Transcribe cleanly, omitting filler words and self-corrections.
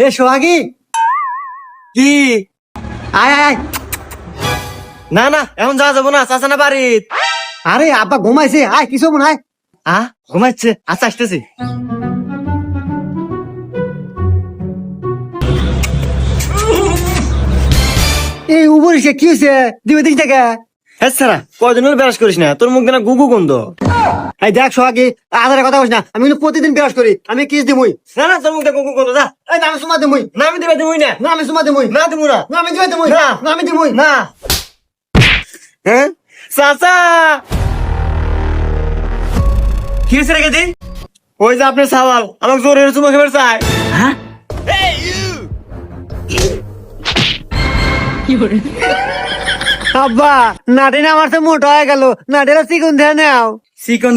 এ সোহাগী, কি? আয় আয় আয়। না না, এখন যাওয়া যাবো না, চাচা না বাড়িত। আরে আব্বা ঘুমাইছে, আয় কিছু মনে হয়। ঘুমাচ্ছে, আচ্ছা আসতেছি। এই উপরে কি হয়েছে? দিবে দিক থেকে। হ্যাঁ সারা, কয়দিন হলো ব্রাশ করিস না, তোর মুখ দেনা গুগু গন্ধ। এই দেখ সোহাগী, আধারে কথা বলিস না, আমি কিন্তু প্রতিদিন বিরাজ করি, আমি কিস দিমুই। না না, তোর মুখ দেনা গুগু গন্ধ, যা। এই না আমি সুমা দিমুই, না আমি দিবে দিবই না। না আমি সুমা দিমুই, না দিব না। না আমি দিবে দিমুই, না। না আমি দিমুই। না। হ্যাঁ চাচা, কি হয়েছে রেখে দি? ওই যে আপনার সাওয়াল আমাকে জোরে চুমা খেবার চায়। হ্যাঁ আব্বা, নাটিন আমার তো মোটা হয়ে গেল, নাটিরা চিকুন দিয়ে নাও। চিকন